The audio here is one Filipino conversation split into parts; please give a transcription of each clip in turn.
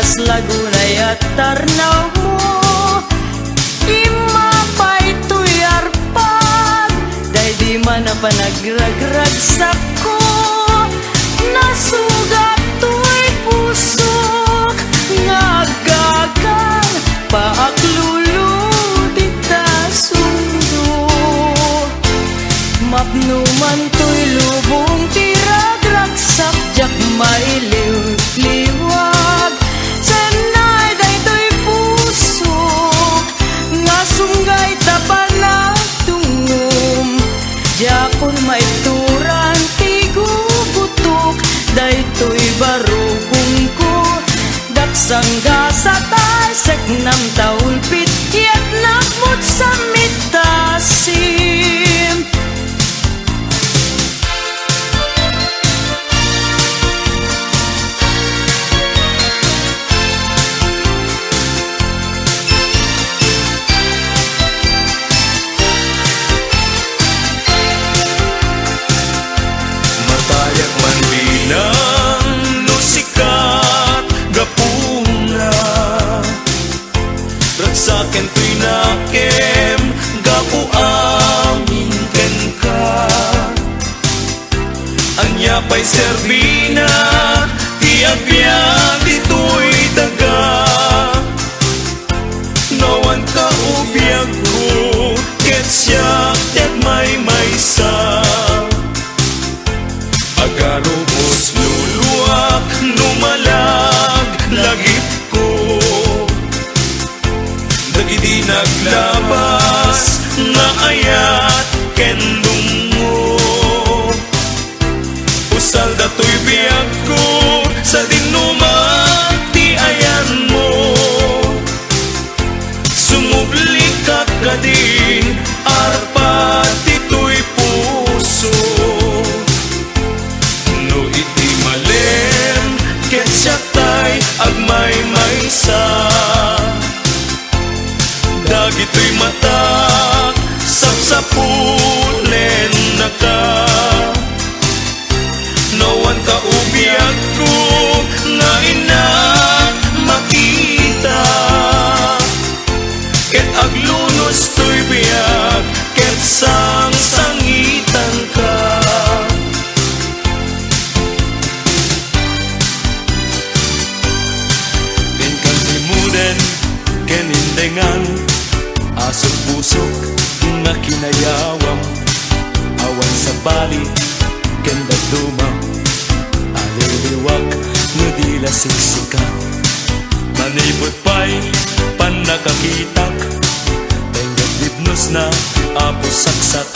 kas Laguna at Tarnaw mo. Imapay to'y arpag, day di man na panagragrag sako. Nasugat to'y pusok, ngagagan paaklulo di ta sundo. Mapnuman to'y lubong tiragrag sakjak mailiw-liwag. Sanay day to'y pusok, nga sunggay tapan na tungom. Jakon maituran tigubutok, day to'y barugong ko. Daksangga sa tasek nam taul pityat nakmut sa mitasim. Matayak man binang no sikat gapuna, ragsaken to'y nakem gapu amin ken ka. Anya pa'y serbina tiagbiag dito'y daga. Nawan ka ubiyag ko ket siya tet may maysa. Agarubos luluak numalag lagip ko, dagiti naglabas nga ayat kendong mo. Usal dato'y biyag ko sa dinuman ti ayan mo. Sumubli ka kadin arpat ito'y puso. No iti malem ket siya tay agmay maysa. Dagito'y matak sapsapulen na ka. Nawan ka ubiyag ko nga ina makita, ket aglunos to'y biyag ket sang-sangitan ka. Ken kallimuden ken indengan, asok pusok nga kinayawam. Awan sa bali ken dadumam, aliliwag nga di lasiksika. Manipot pa'y panakakitak, tenggat libnos na apos saksak.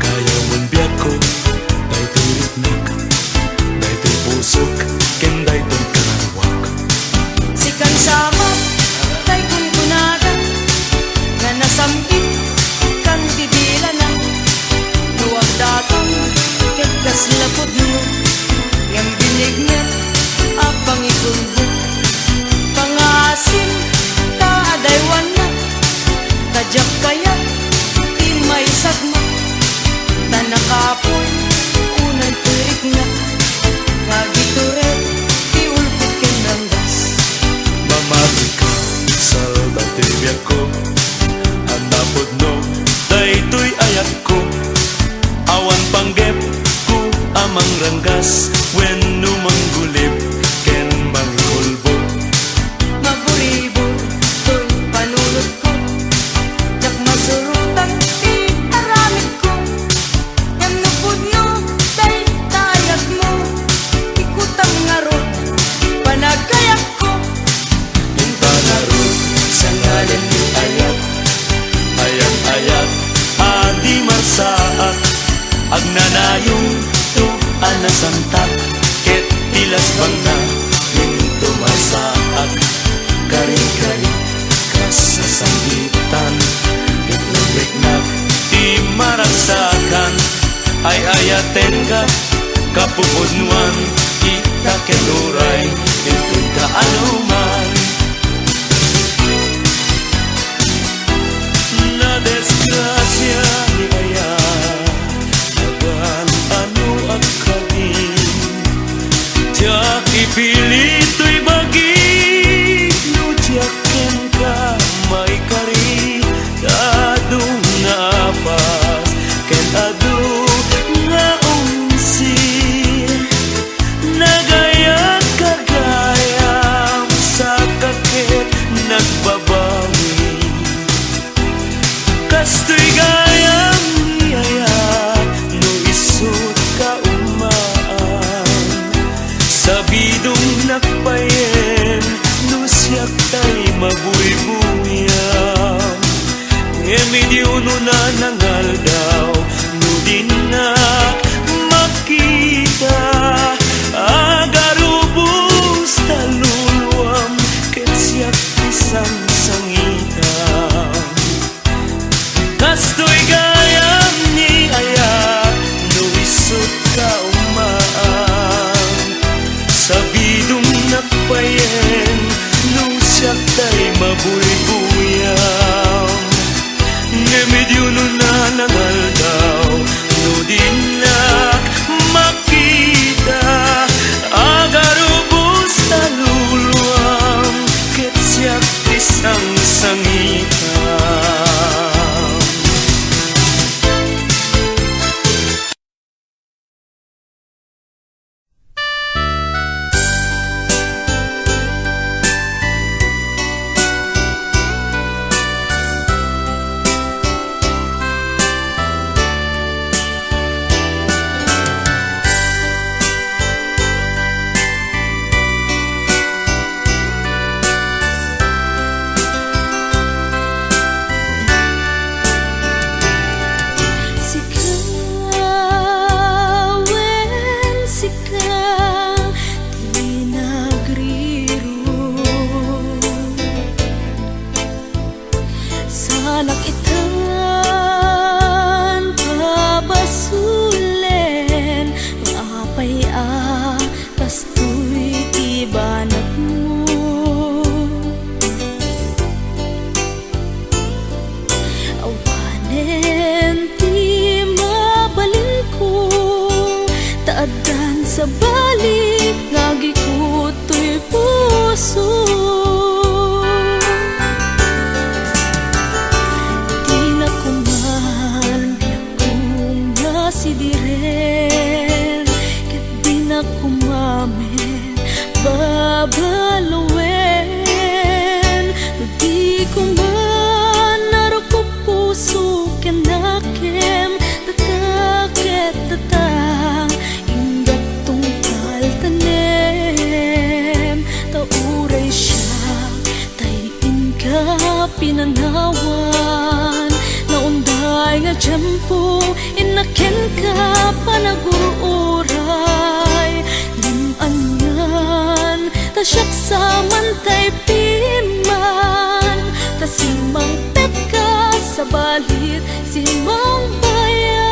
Kaya man biyak ko dayto'y ritnak, dayto'y pusok ken dayto'y karawak. Sikan sama tay kunkunada, nga nasambit kan didila na. Luwag datang ket kaslapod mo, ngam binignet apang ikunbo. Pangasim taadaywan na, tadyak kayat di may sagma. Tanakapoy unay turik na, ngagituret ti ulpit ken ranggas. Mamati ka salda ti biyag ko, anapod no dayto'y ayat ko. Awan panggep ko amang ranggas, wenno manggulip ken mangikulbo. Maburibo to'y panulot ko, jak masurutan ti aramid ko. Yan nupod no day tayag mo, ikutang ngarot panagayak ko. Intanarod sa ngalan ni ayat, ayat-ayat adi masaak. Agnanayong to anasantak, ket tilas bang na hinto masaak. Kari-kari kas sa sangitan, ket lumiknak di maragsakan. Ay ayaten ka kapupudnuan, kita kenuray ito kaanuman. Na desgrasya ni ayat, agan ano ang kagin, tiyak ipilito'y bagi. mabuybuyaw. Medyo na nangaldaw, nudinak makita, agarubos taluluam, ketsiyak isang sangitan. Kastoy gayam ni ayak, nuisot ka umaan, sabidong nakpayen, nusyak tay mabuybuyaw. Medyo na nangaldaw, nudinak makita, agarubos taluluam, ketsiyak isang sangitan. Pinanawan na unday nga tiyempo, inaken ka panagururay limangan, tasyak sa mantay piman, tasimang teka sa balit simang bayan.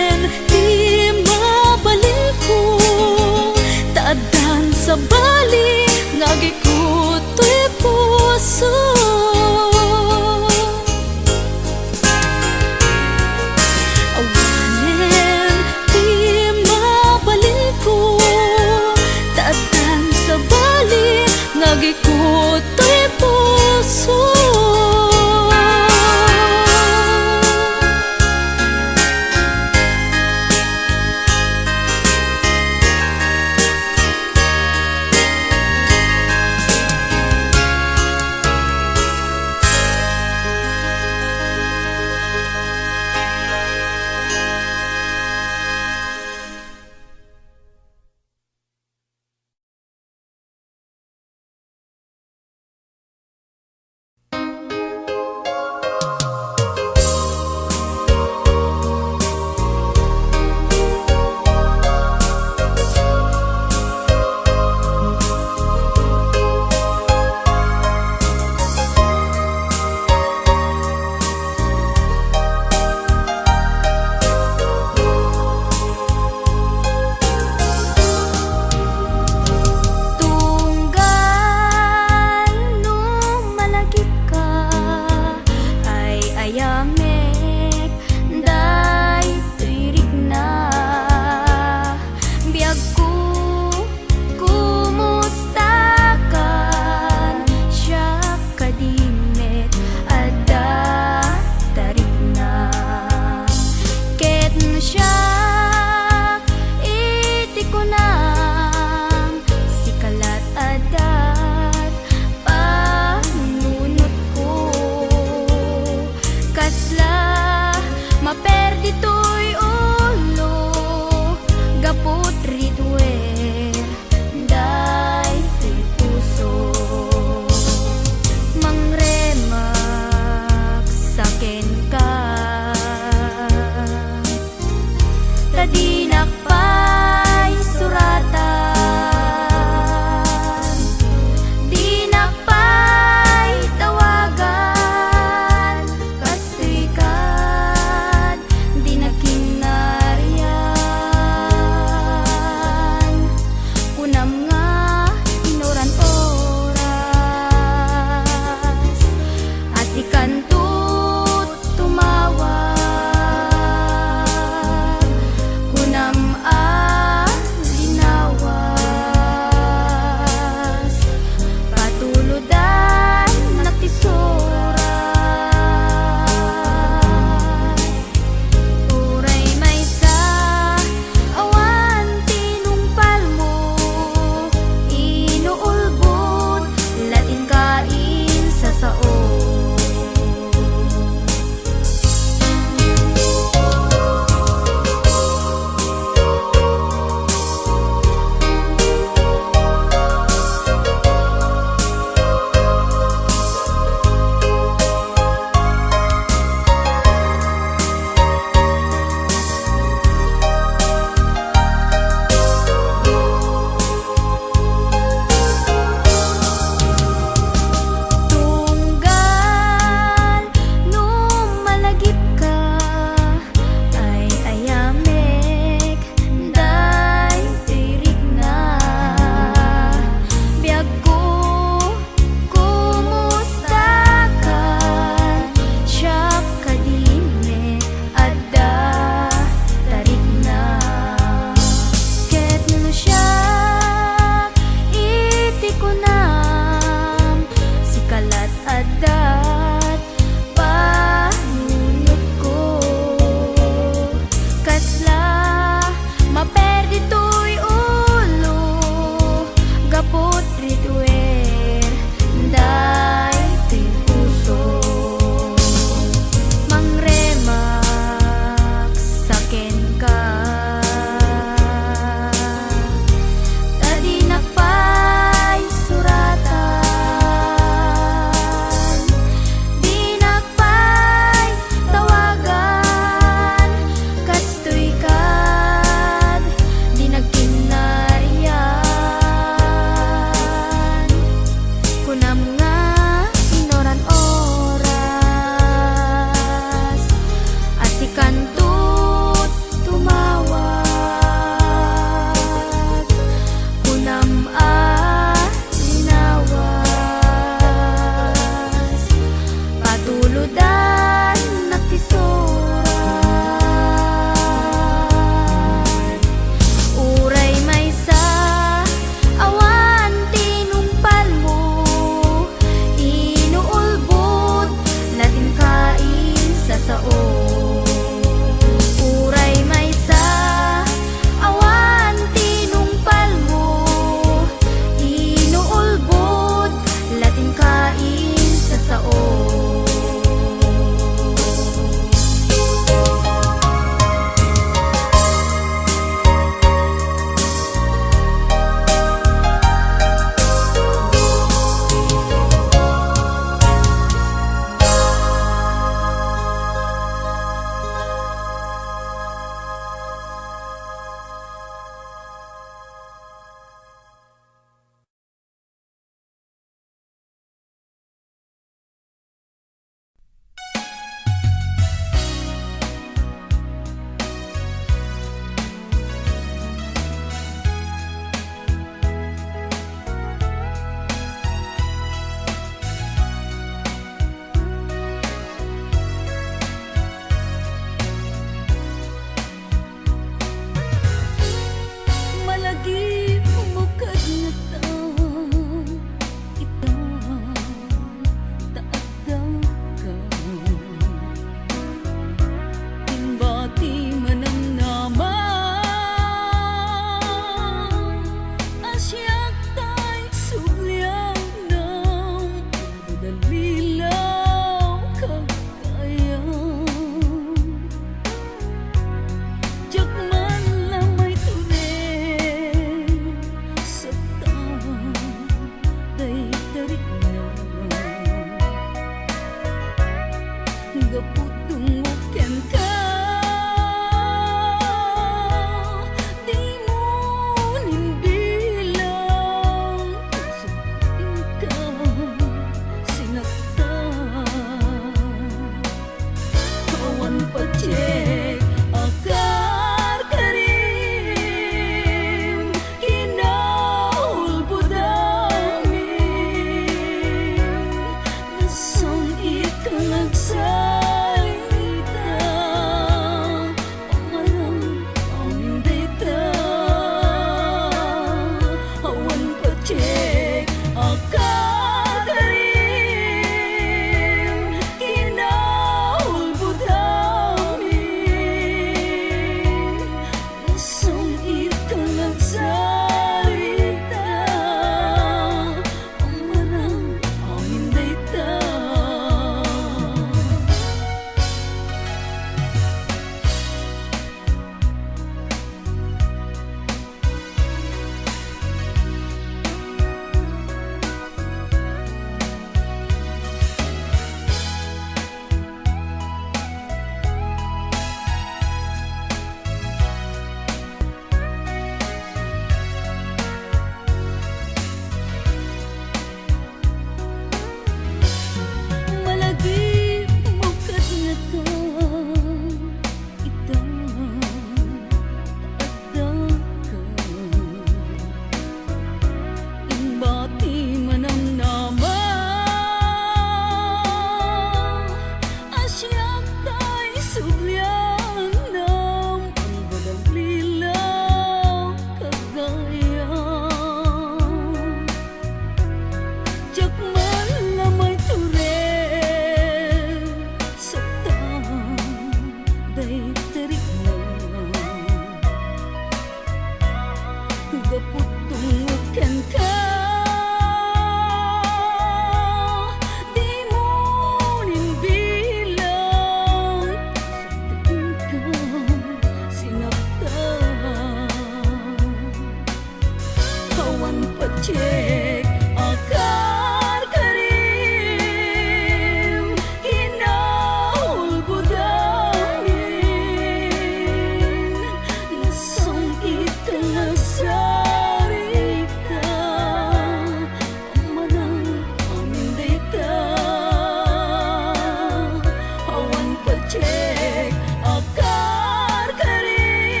pacek akar karim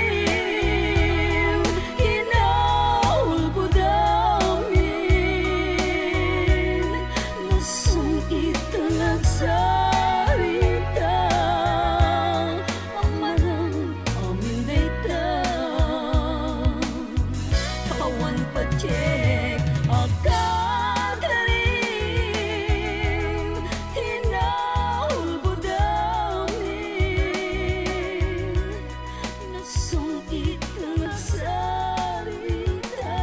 hinaul budamin nasong italag sarita amarang amin dayta awan pacek akar karim hinaul budamin nasong italag sarita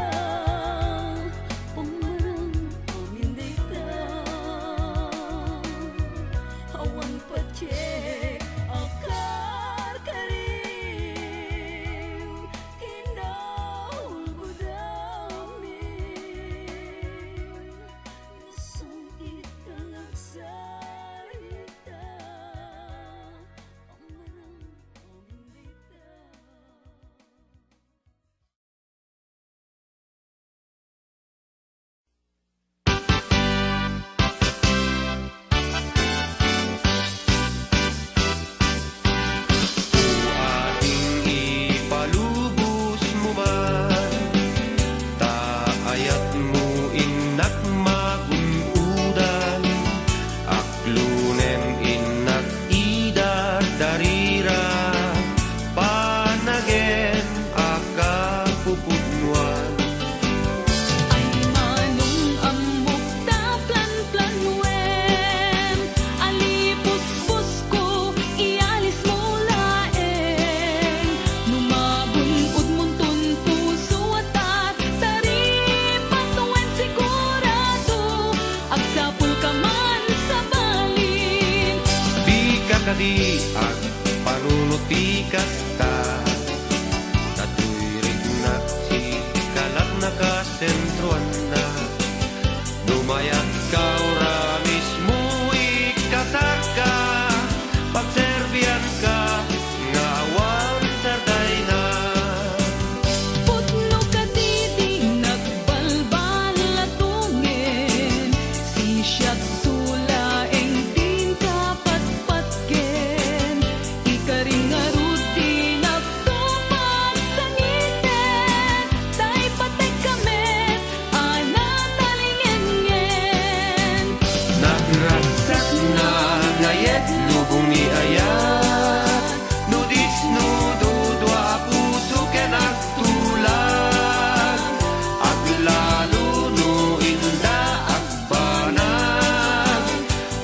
amarang amin dayta awan pacek akar karim hinaul budamin nasong italag sarita amarang amin dayta. Ating ipalubos mo man, taayat mo inak magunudan, aklunen inak idar darira, panagen akapupunwan. Ay manong amok ta plan-planwen alipus-pus ko ialis mo laeng numabunod munton puso at taripatuan sigurado agsapul ka man sa balin Di ka kadi at panunuti kasta, tatoy rin na si kalat na kasentruan na, dumayat ka ora mismo ikasar ka, pagserbian ka, nga awan sarday na. putno ka di nagbalbal latungin si siyag tulaeng din kapatpatken ikaring nga ruti nagtupag sa ngiten tay patay kamet ana talingen Nagrasak na ngayet lubong ni ayat, nudis nududwa puso ken agtulag, aglalo no inda agbanag,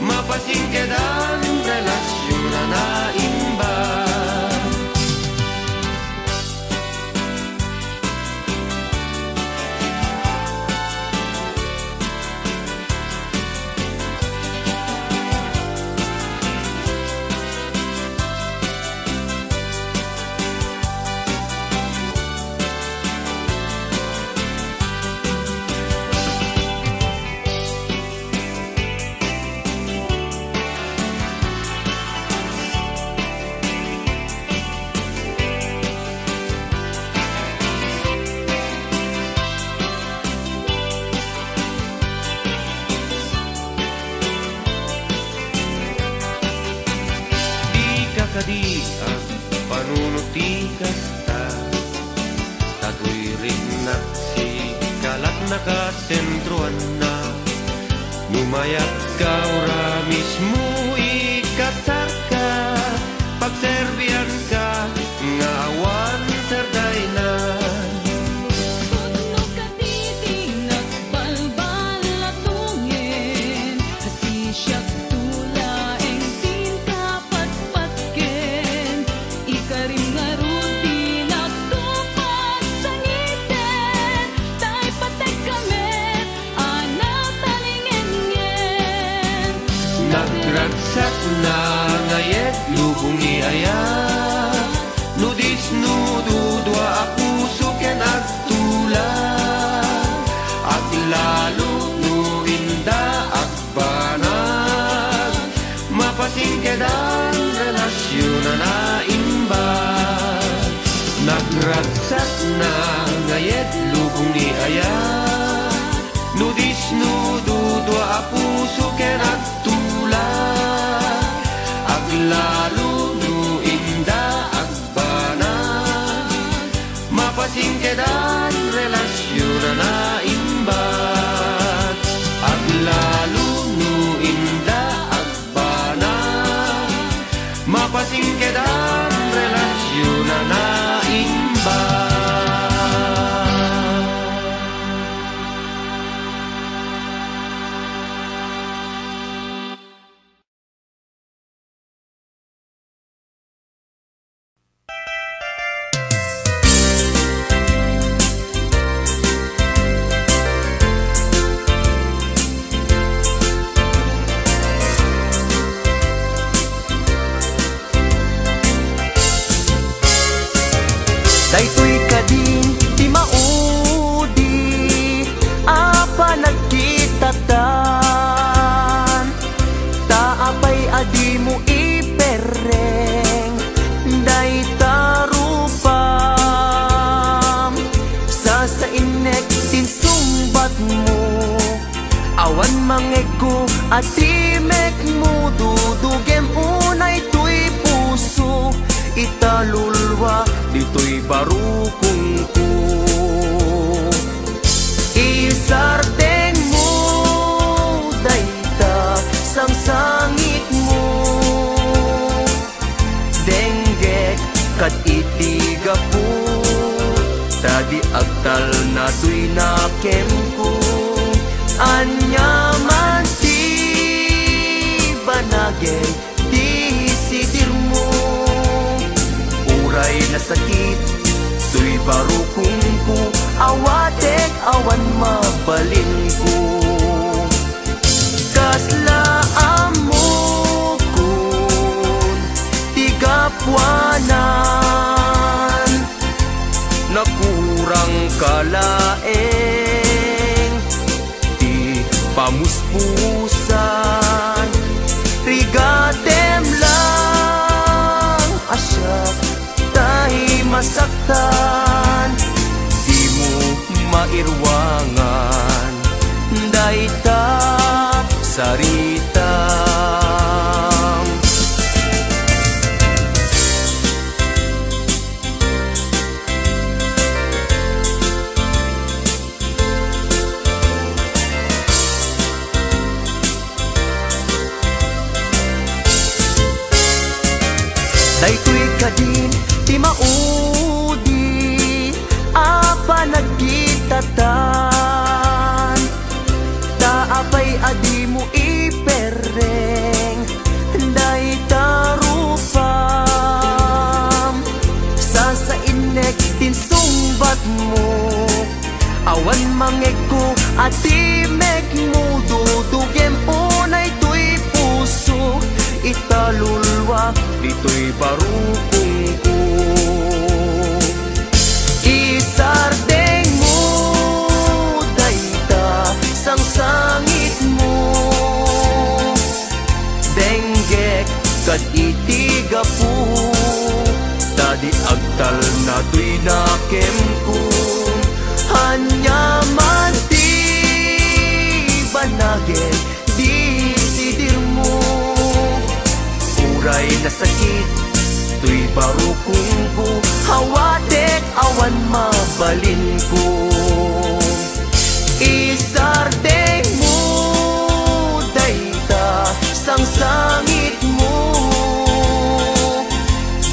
mapasing kedan relasyon na naimbag. Kadi ang panunuti kasta, tatoy rin na si kalat na kasentruan na, lumayat ka ora mismo ikasar ka, pagserbian ka, nga awan sarday na. putno ka di nagbalbal latungin si siyag tulaeng din kapatpatken ikaring nga ruti nagtupag sa ngiten tay patay kamet ana talingen Nagragsak na ngayet lubong ni ayat, nudis nududwa puso ken agtulag, aglalo no inda agbanag, mapasing kedan relasyon na naimbag. Nagragsak na ngayet lubong ni ayat, nudis nududwa puso ken agtulag, aglalo singkedan relasyon na naimba. Daytoy kadin di maudi apa nagkitatan taapay adi mo ipereng day tarupam sa inek din sumbat mo awan mangego at timek mo dudugem unay tuy puso italulwa dito'y barukong ko. Isardeng mo dayta sang sangit mo denggek kat itiga po tadi agtal na tuy nakem ko anyaman ti banagay di sidir mo uray na sakit tuy barukong ko awatek awan mabalin ko kaslaan mo kun tigapwanan nakurang kalaeng di pamuspusan rigatem lang asyak tahi masaktan di mo mairwangan dayta sarita daytoy kadin di maudi apa nagkitatan taapay adi mo ipereng day tarupam sa inek din sumbat mo awan mangego at timek mo dudugem unay tuy puso italulwa dito'y barukong ko isardeng mo dayta sang sangit mo denggek kat itiga po tadi agtal na tuy nakem ko hanyaman ti banagay di sidir mo uray na sakit tuy barukong ko hawatek awan mabalin ko isardeng mo dayta sang sangit mo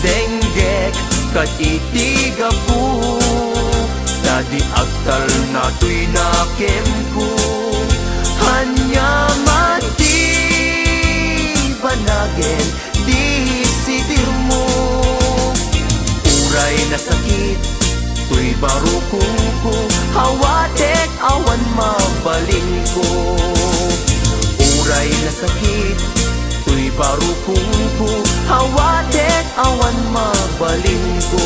denggek kat itiga po tadi agtal na tuy nakem ko hanyaman ti banagin di sidir mo uray na sakit tuy barukong ko hawatek awan mabalin ko uray na sakit tuy barukong ko hawatek awan mabalin ko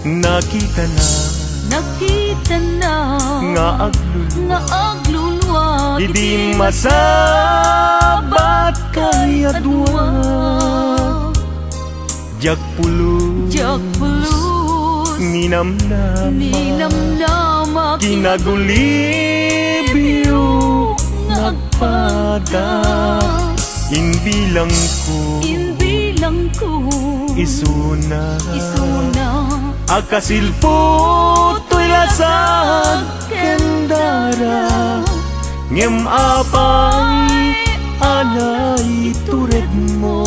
Nakita na Nakita na nga aglulwa, nga aglulwa Idi masabat kay adwa. Jak pulus ninamnama kinagulibyo nagpada. Inbilang ko isuna akasilpo to'y lasag kendara. Ngem apay anay tured mo,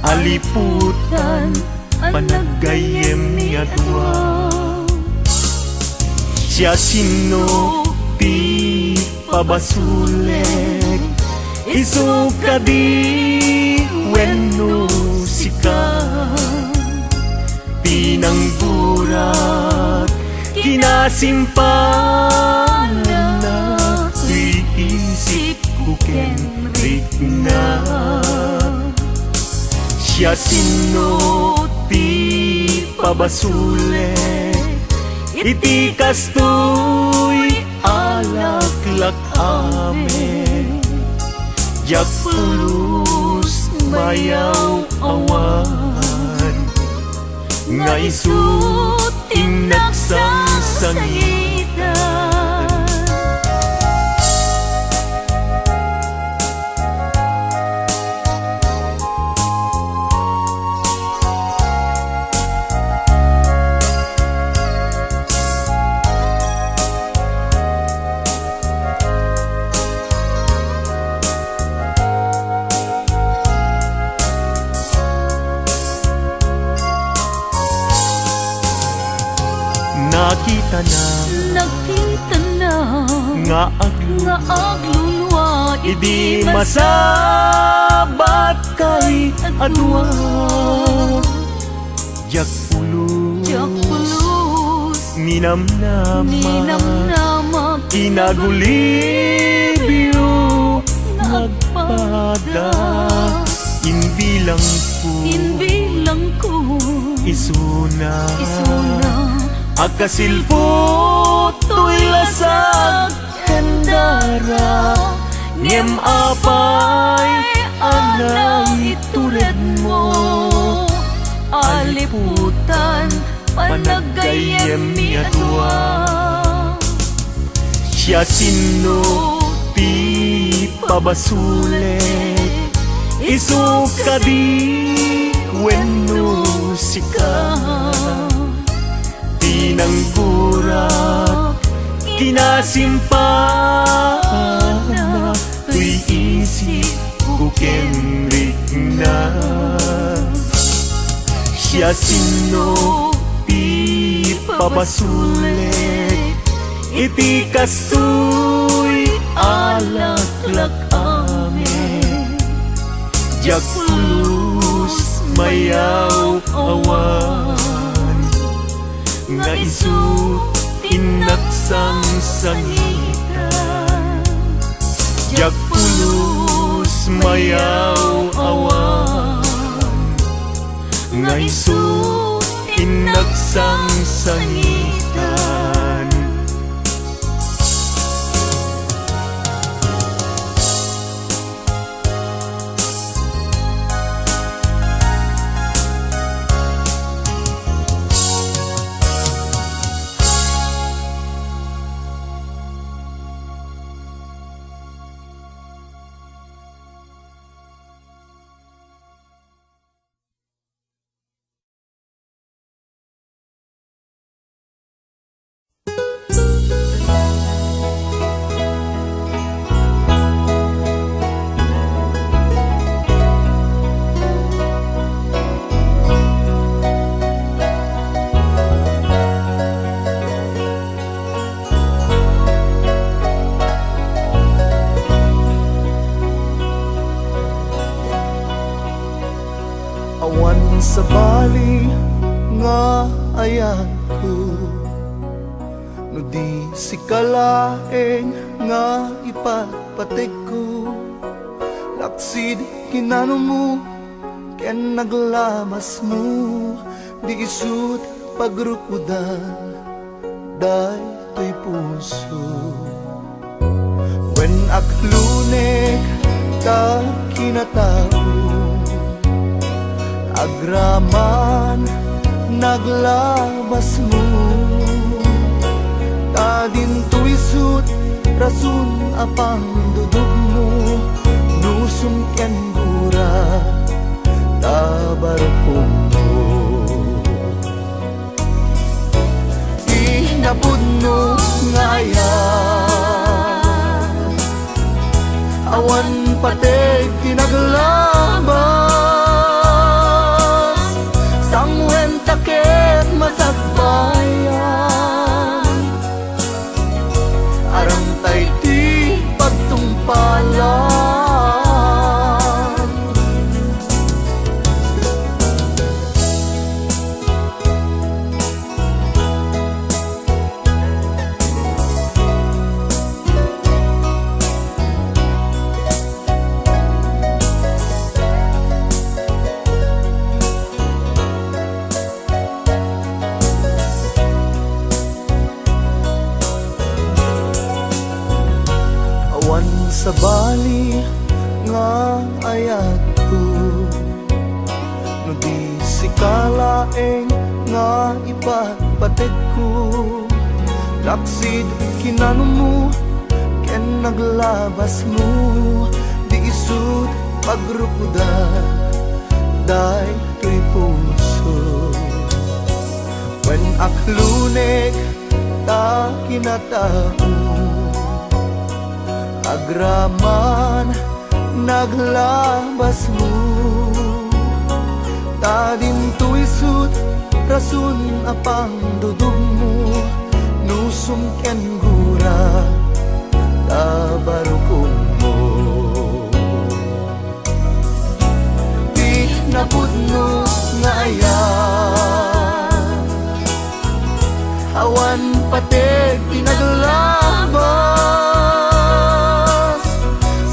aliputan panagayem ni adwa. Siya sino ti pabasulek, isu kadi wenno sika. Pinangburat kinasimpanan na, iisip ko kenrik na. Siya sino ti pabasulek, iti kastoy alaklak ame. Jak pulus mayaw awan, nga isut inagsansangitan. Nakita na nga aglulwa idi masabat kay adwa. Jak pulus ninamnama kinagulibyo nagpada. Inbilang ko isuna akasilpo to'y lasag kendara. Ngem apay anay tured mo, aliputan panagayem ni adwa. Siya sino ti pabasulek, isu kadi wenno sika. Pinangburat kinasimpana, tuy isip ko kenrik na. Siya sino ti pabasulek, iti kastoy alaklak ame. Jak pulus mayaw awan, nga isut inagsansangitan. Jak pulus mayaw awan, nga isut inagsansangitan. Awan sa bali nga ayan ko, no di si kalaeng nga ipatpatig ko. Laksid kinano mo, ken naglamas mo, di isut pagrukudan day to'y puso. When aklunek ka kinatao, agraman naglabas mo, kadin to'y sut rasun apang dudog mo, nusum ken gura tabarkong mo. Napudno ngayan, awan patay kinaglabas, sangwen taket masagbayan, arang tay ti pagtungpalan. Sa bali nga ayat ko, no di sikalaeng nga ipagpatid ko, laksid kinano mo ken naglabas mo, di isud pagrukudan day to'y puso. When aklunek ta kinatao, agraman naglabas mo, tadin to'y sut rasun apang dudog mo, nusum ken gura tabarukong mo. Di napudno nga ayan, awan pateg tinaglabas,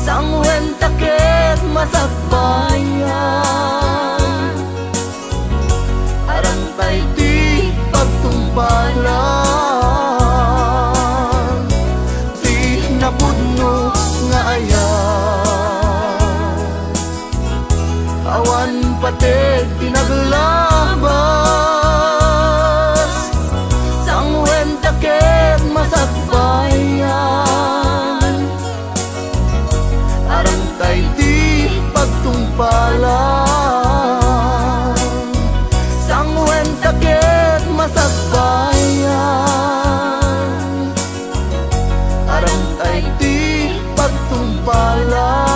sangwen taket masagbayan, arang tay di pagtumpalan. Di napudno nga ayan, awan pateg tinaglabas, sangwen taket masagbayan, arang tay di pagtungpalan, sangwen taket masagbayan, arang tay di pagtungpalan.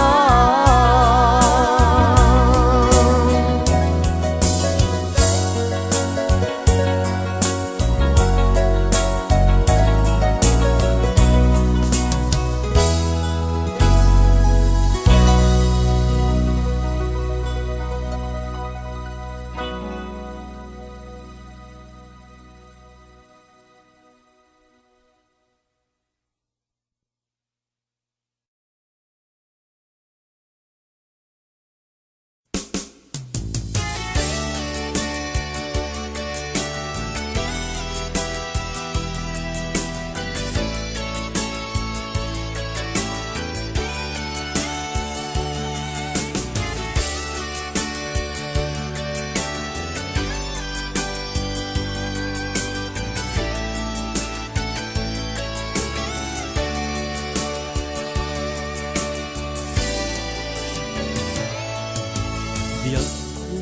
Di ako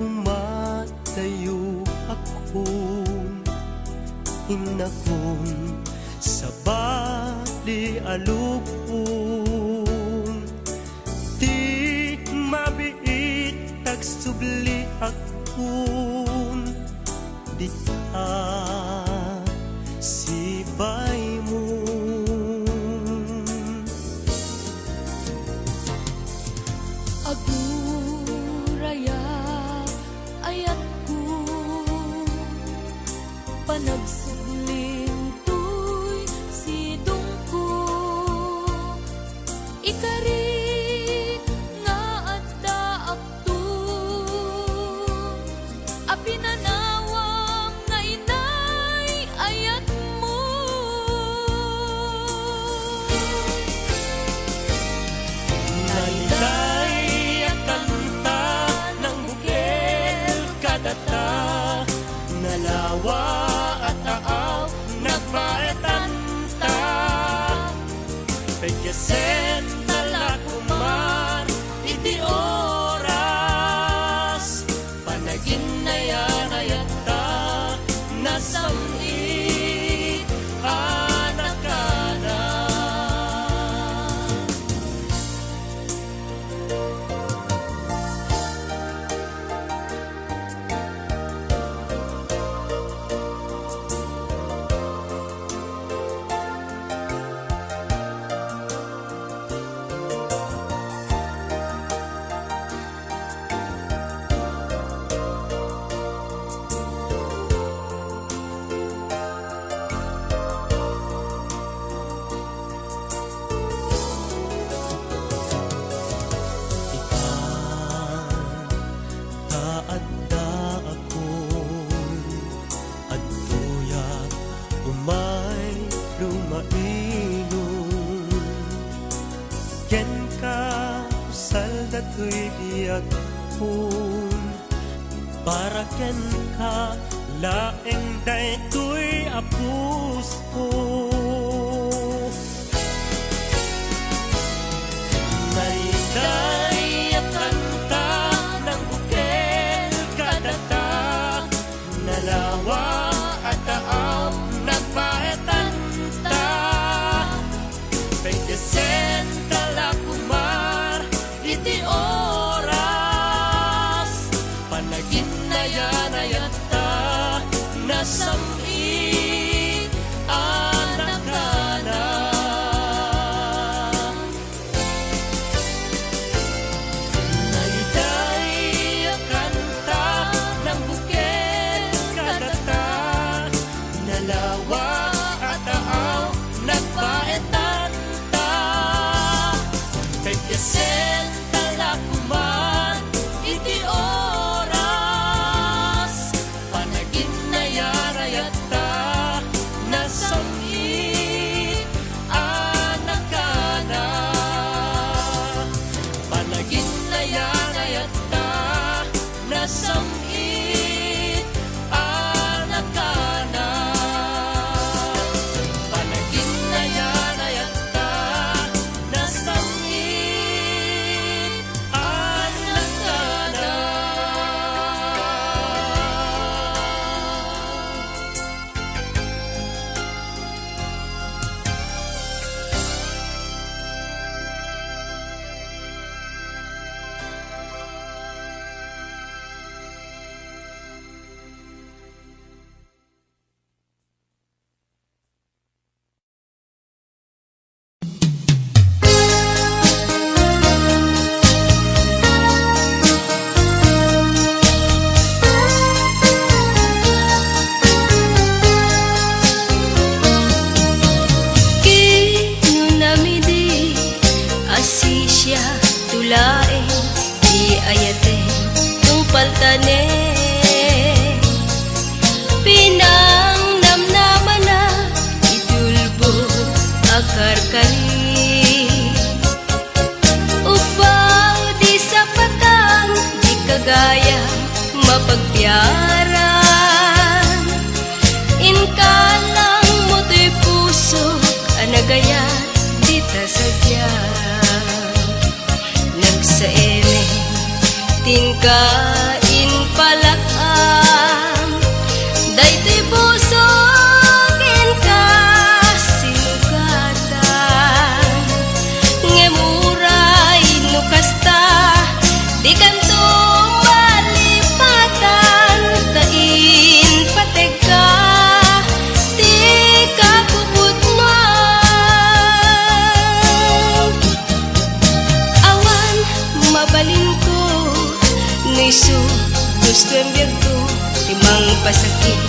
umatayo akong inakon sa bali alupon, di mabiit tagsubli akon, di sibay mo. Aguraya ayat ko, panagsubling to'y sidong ko, ikari nga adda akto, apinanawang hapon. Para ken ka laeng daytoy apus ko. Naiday at kanta ng bukel kadata, nalawa at taam nagpaetanta. Pagdesen talakumar iti oras, panagin na yan ayata nasami anak ka na. Naiday ang kanta ng bukel kadata, nalawa at taaw nagpaetanta. Pagkasen talakuman iti oras, panagin na yarayata nasami anak ka na. Panagin na yarayata nasami anak ka na. Panagin na yarayata nasami anak ka na. Kinunamidi asisya tulaeng di ayate tumpaltane, pinang namnamana itulbo akar kali. Upaw di sapatan di kagaya mapagpiaran, inkalang mo'y puso anagaya di ta sadya. Nagsaeme tinkain palakam, daytoy puso ka sinugatan. Ngemuray no kasta di kanto malipatan, tain pateka di kapuputman. Awan mabalin ko niso gusto ang biyagto timang pasakit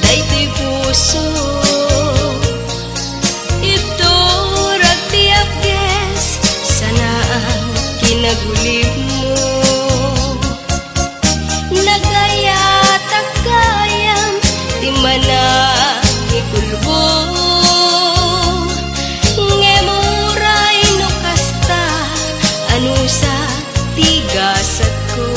daytoy puso. Ito ragtiap ges sanaan kinagulib mo, nagaya takayam di mana ikulbo. Ngemuray no kasta ano sa tigasat ko.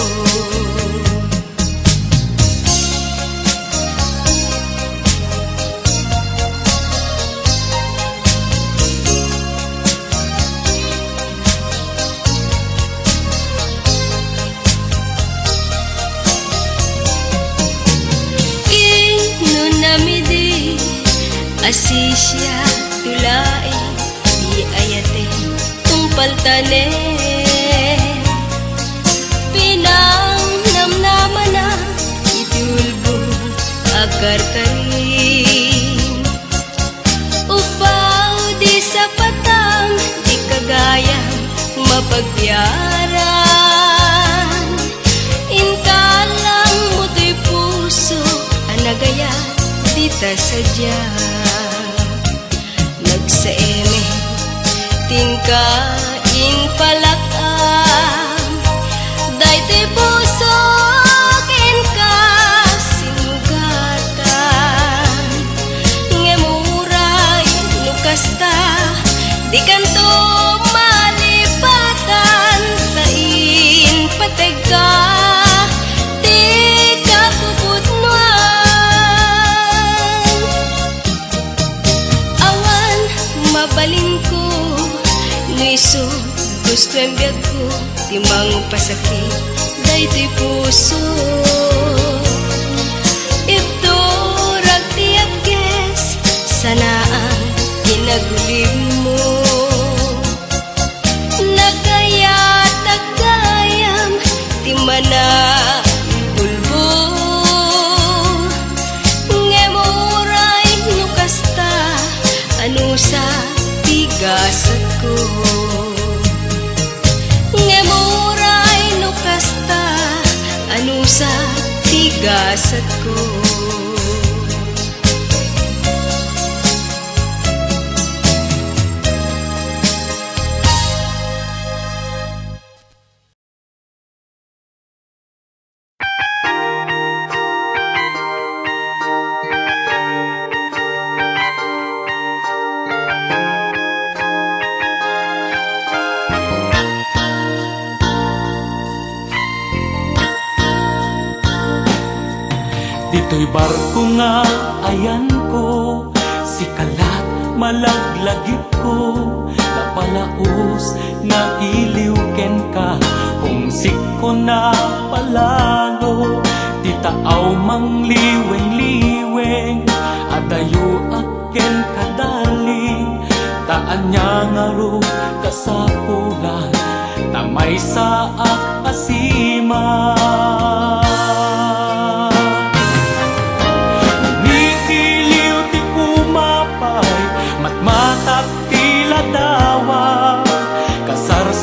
Kinunamidi asisya tulay di ayate tumpaltane, pinang namnamana itulbo akar karin. Upaw di sapatang di kagaya mapagpiaran, inkalang mo'y puso anagaya di ta sadya. Nagsaeme tingkain palakam, daytoy puso ka sinugatan. Ngemuray no kasta di kanto malipatan, tain patega Swembiyag ko, timang pasakit, daytoy puso. Ito ragtiyak guess, sana ang ginagulib mo. Nagayat nagayam, timana pulbo. Ngemuray nukasta, ano sa tigasat ko. Ngemuray nukasta, ano sa tigasat ko. Dito'y barko nga ayan ko, si kalat malaglagip ko, napalaos na iliw ken ka, humsik ko na palalo, di taaw mang liweng-liweng, adayo aken kadaling, taan niya nga ro kasapulan, tamay saak asima.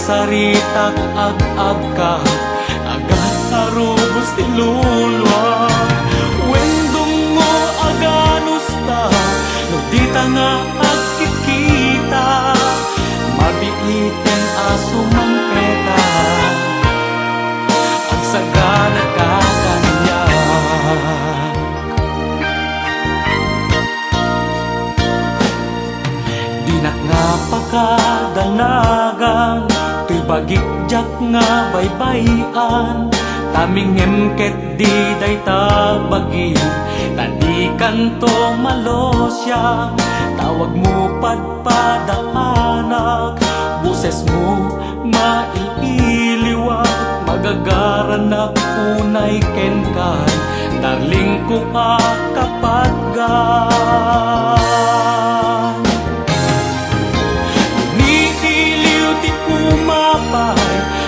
Saritak ag-ag ka, agad arubos ti lulwa. Wendong mo aganus ta, no di ta nga agkikita, mabiiten aso man peta, ang sagana ka kanya. Dinak nga pakadanagan, bagikjak nga baybayan, taming emket di day tabagi, tadikan to malosya, tawag mo padpadahanak, buses mo mailiwag, magagaran na unay kenkan, darling ko akapadgan.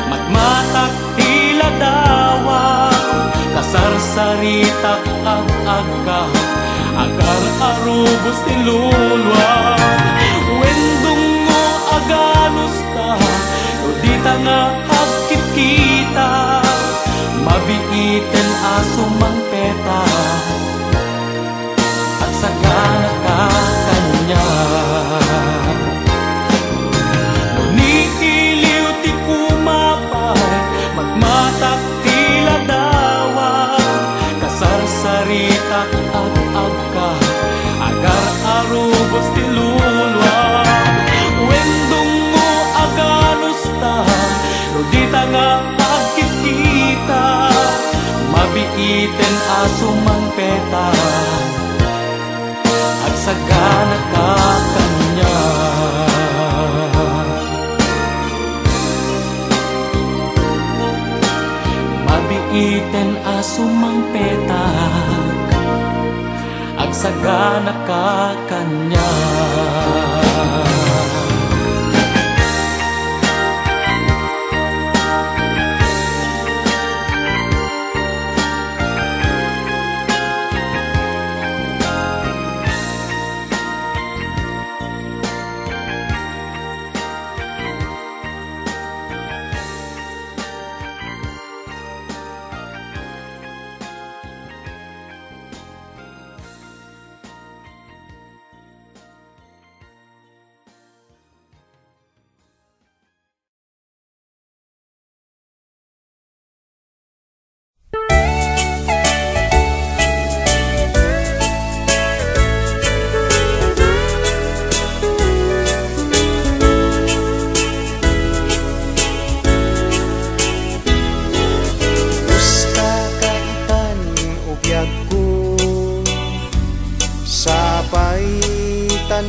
Matmatak tila dawa, kasarsaritak ag-ag ka, agar arubos ti lulwa. Wendong mo aganus ta, no di ta nga agkikita, mabiiten aso mang peta, at sagana ka kanya. Magmatak tila dawa, kasarsaritak ag-ag ka, agar arubos ti lulwa. Wendong mo aganus ta, no di ta nga agkikita, mabiiten aso mang peta, at sagana ka kanya. Iten aso mang petak, agsagana ka kanya.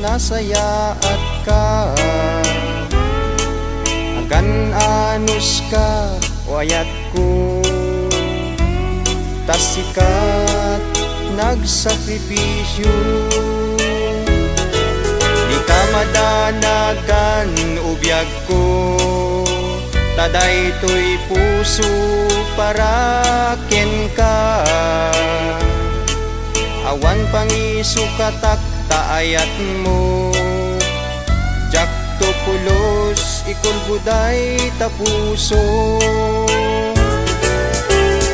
Nasaya at ka agan anus ka wayat ko, tasikat nagsakripisyo. Di ka madanagan ubiyag ko, taday to'y puso para ken ka. Awan pangiso katak taayat mo, jak to pulos ikul buday tapuso.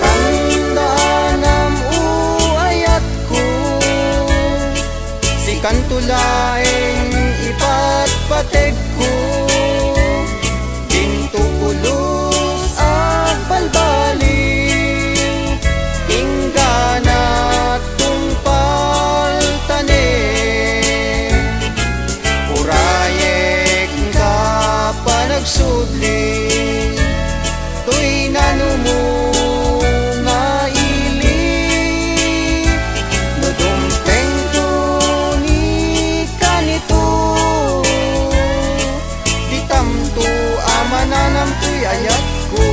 Tandaanam ayat ko, si kantulaeng ipatpateg ko, dinto pulos at balbali, inggana tungpal tane. Urayek ka pa nagsudli, to'y nanumo nga ili, nudumpeng to ni kanito, di tamto amananam to'y ayat ko.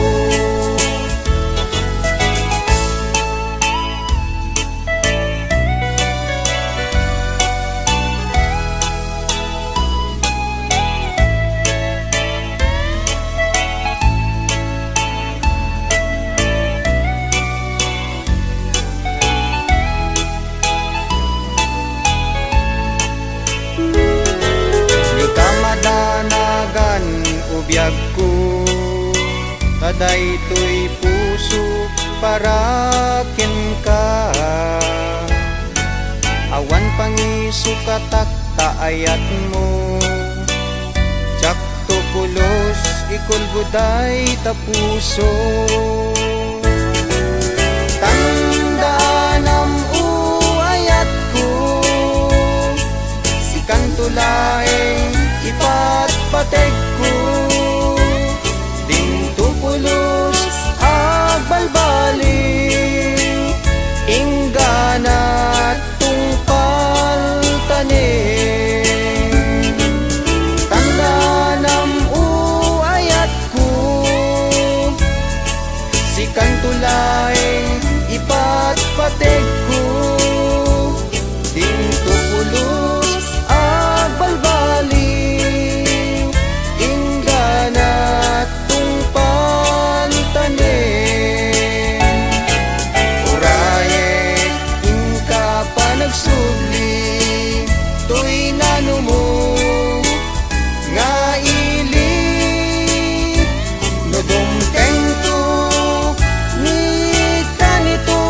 Danagan ubiyag ko, taday to'y puso para ken ka. Awan pangiso katak taayat mo, jak to pulos ikul buday tapuso. Tandaanam ayat ko, si kantulaeng ipatpateg ko, dinto pulos agbalbali, inggana tungpal tane. Tandanam ayat ko, si kantulaeng ipatpateg ko, dinto pulos agbalbali, nagsubli, to'y nanumo nga ili, nudumteng to ni kanito,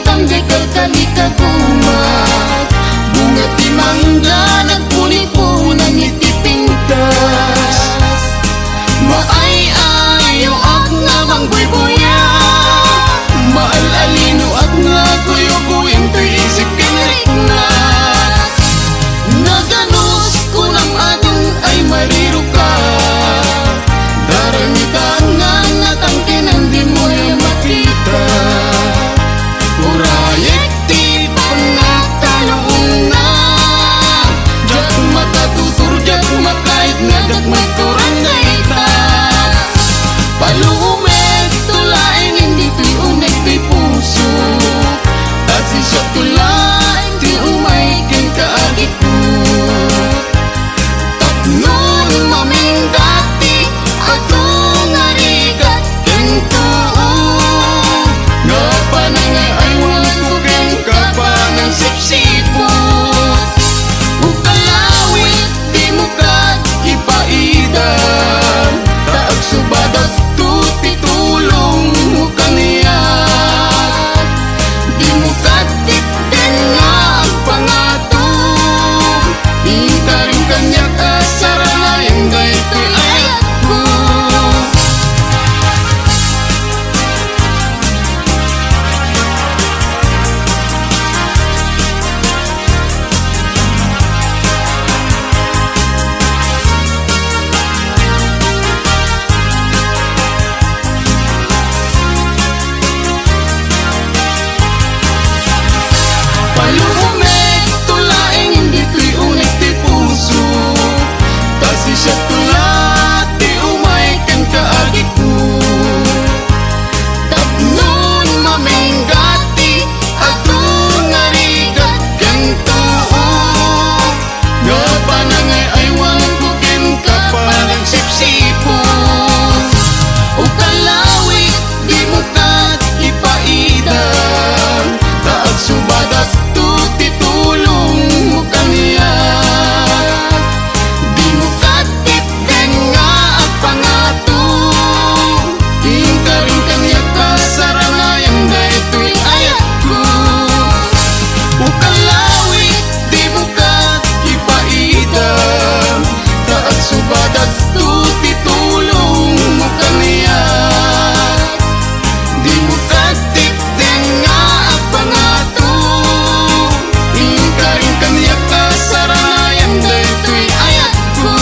tanggay kalikagumat. Bunga ti mangga nagpuni-punan iti pingkas. Maay-ayo ak nga mangbuybuya, maalalino ak nga kuyo-kuyin to'y isip kinriknat. Naganos ko ng adong ay mariro ka, daramitan nga natangkinan di mo yung makita. Urayek ti panagtalong na, jak makatutur, jak makait nga jak magturang gaita. Palumet tulain hindi to'y unek to'y puso, kasi siya tulain ti umay ken kaagit ko. Tapnon mamingati ako ngarigat ken tuo, nga panangay ay walang ko ken kapanang sipsipot. Ukalawit di mo kat ipaidan, taag subadat tuti tulong mo kaniyak. Di mo katit din nga ang pangatong, hinta rin kanya kasaranayan gayto'y ayat ko. Palumet tulaing hindi to'y unik ti puso, kasi siya tulat ti umay ken kaagit ko. Tapnon maminggati ako ngarigat ken tuo, nga panangay ay walang ko ken kapanang sipsipon. Ukalawit di mo kat ipaidan, taag subadat tuti tulong mo kaniyak. Di mo katip ken nga ang pangatong, hinta rin kaniyak kasaranayan daytoy ayat ko. Ukalawit di mo kat ipaidan, taag subadat tuti tulong mo kaniyak. Di mo katip din nga ang pangatong, hinta rin kaniyak kasaranayan daytoy ayat ko.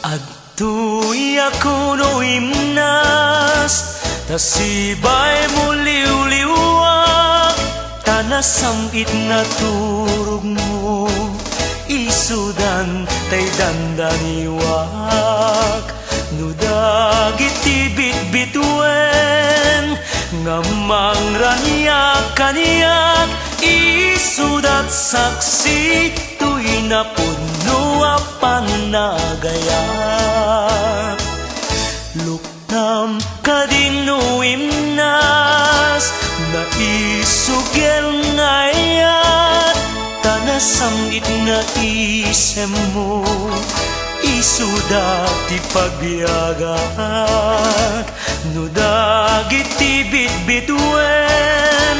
Adto'y ako no imnas, tasibay mo liw-liwag, tanasangit na turog mo, isudan tay dandaniwag. Nudagit ti bitbitwen, ngamang ranyak kaniyak, isudat saksi to'y napuno a panagayak. Luknam kadino imnas, na isugel ngayat, tanasangit na isem mo, isuda ti pagbiagat. Nudagit ti bitbitwen,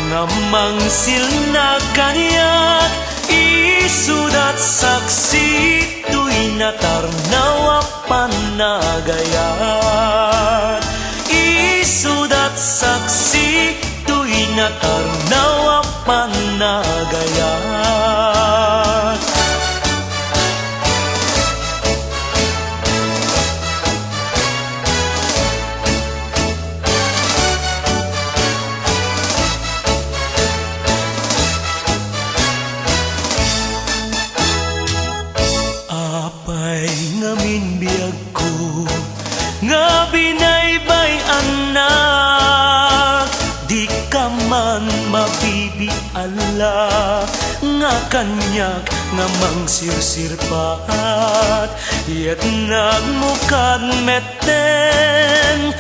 ngamang silna kaniyak, isudat saksi to'y natarnaw a panagayat. Isudat saksi to'y natarnaw a panagayat. Apay ngamin biyag ko, nga binay ba mabibiala nga kanyak nga mangsirsirpaat yet nagmukad meten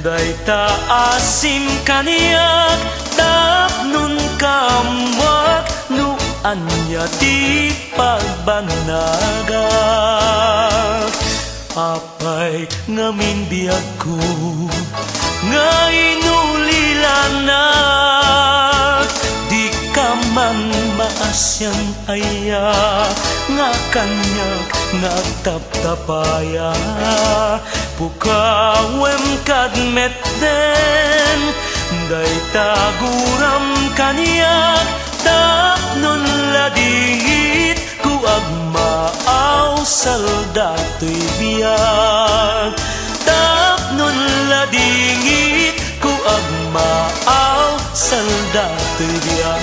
day taasim kanyak tapnon kamwak no anya di pagbanagak apay ngamin biyag ko nga inulilanak di ka man maasyang aya nga kanyak nagtaptapaya pukawem kadmeten day taguram kanyak tapnon ladingit ku agmaaw saldatoy biyag tapnon ladingit ku agmaaw saldatoy biyag.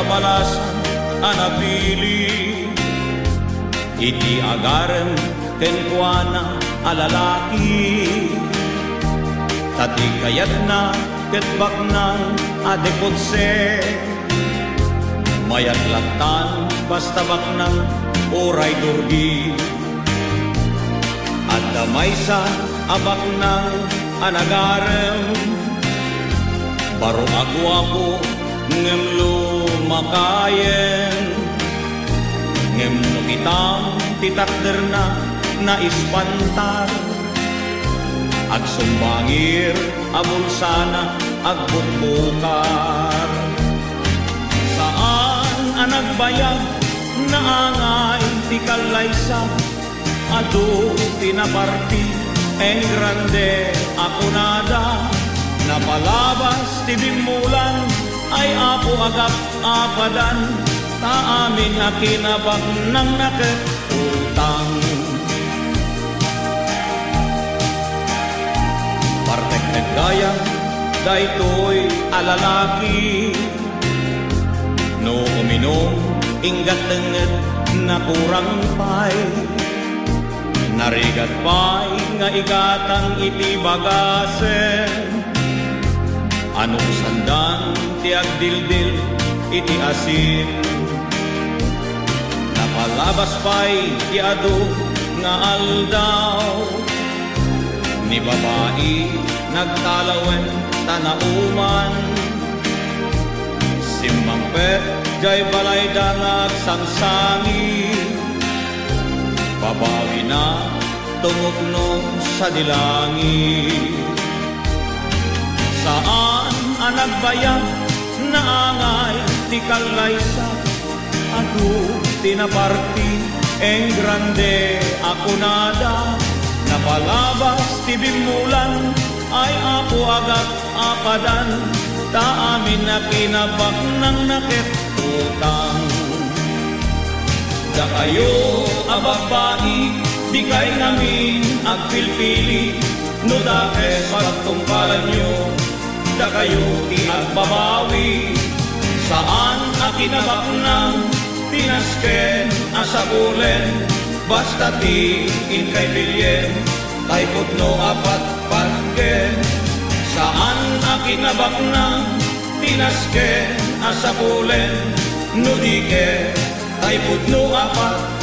Abalasan anapili iti agaren kenkwana alalaki tati kayat na ketbak ng adekotse mayat latan basta bak ng oray durgi at damay sa abak ng anagaren baro agwapo ngem lumakayen ngem no kitang titakder na ispantar agsumbangir abulsana agbukbukar saan anagbayag na angay ti kalaysa adu tinaparti en grande ako nada napalabas ti bimulan ay apo agap apadan ta amin akinabak ng naketutang partek nagdaya daytoy alalaki no uminom ingat denget na kurang pay narigat pay nga igatang iti bagasen anong sandan ti agdildil iti asin napalabas pa'y ti adu nga aldaw ni babae nagtalawen tanauman simmangpet jay balay da nagsangsangi babawi na tungokno sa dilangi saan anagbayag na angay ti kalaysa adu tinaparti en grande ako nada napalabas ti bimulan ay apo agak apadan ta amin na kinabak ng naketutang da kayo ababai di kay namin agpilpili no dakes pagtungpalan nyo da kayo ti agbabawi saan akinabak ng tinasken asabulen basta ti inkay bilyen tay putno apat patken saan akinabak ng tinasken asabulen no di ke tay putno apat